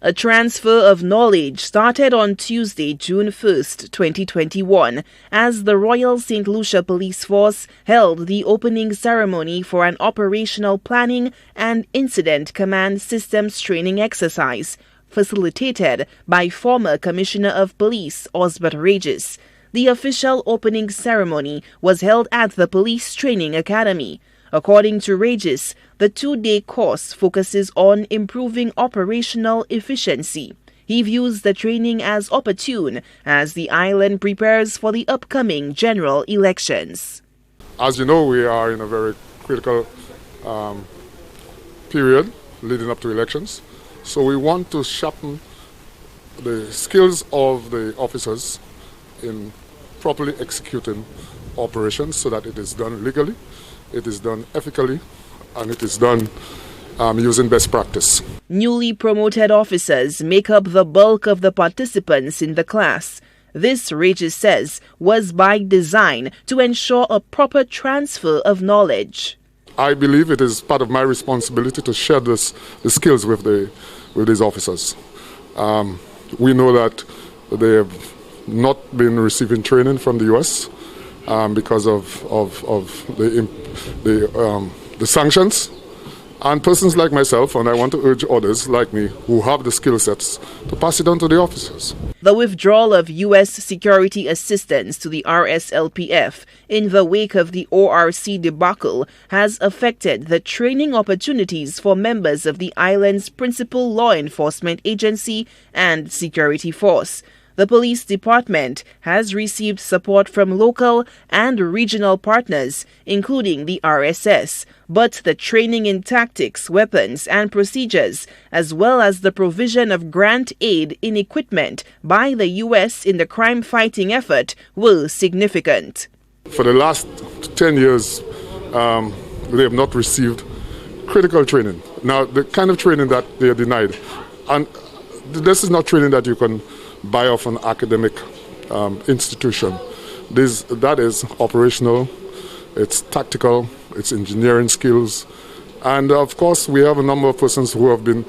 A transfer of knowledge started on Tuesday, June 1st, 2021, as the Royal St. Lucia Police Force held the opening ceremony for an operational planning and incident command systems training exercise, facilitated by former Commissioner of Police Osbert Regis. The official opening ceremony was held at the Police Training Academy. According to Regis, the two-day course focuses on improving operational efficiency. He views the training as opportune as the island prepares for the upcoming general elections. As you know, we are in a very critical period leading up to elections. So we want to sharpen the skills of the officers in properly executing operations so that it is done legally, it is done ethically, and it is done using best practice. Newly promoted officers make up the bulk of the participants in the class. This, Regis says, was by design to ensure a proper transfer of knowledge. I believe it is part of my responsibility to share the skills with these officers. We know that they have not been receiving training from the U.S. Because of the sanctions, and persons like myself, and I want to urge others like me who have the skill sets to pass it on to the officers. The withdrawal of U.S. security assistance to the Rslpf in the wake of the ORC debacle has affected the training opportunities for members of the island's principal law enforcement agency and security force. The police department has received support from local and regional partners, including the RSS, but the training in tactics, weapons, and procedures, as well as the provision of grant aid in equipment by the U.S. in the crime-fighting effort were significant. For the last 10 years, they have not received critical training. Now, the kind of training that they are denied, and this is not training that you can buy off an academic institution. That is operational, it's tactical, it's engineering skills, and of course we have a number of persons who have been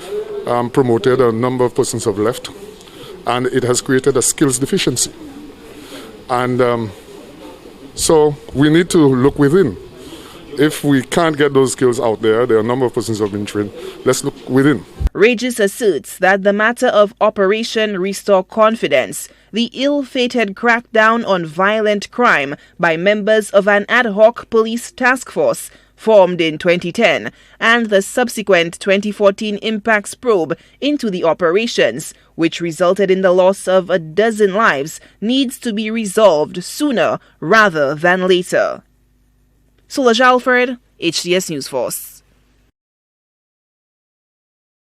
promoted, a number of persons have left, and it has created a skills deficiency. And so we need to look within. If we can't get those skills out there are a number of persons who have been trained, let's look within. Regis asserts that the matter of Operation Restore Confidence, the ill-fated crackdown on violent crime by members of an ad hoc police task force formed in 2010, and the subsequent 2014 Impacs probe into the operations, which resulted in the loss of a dozen lives, needs to be resolved sooner rather than later. Solange Alfred, HCS News Force.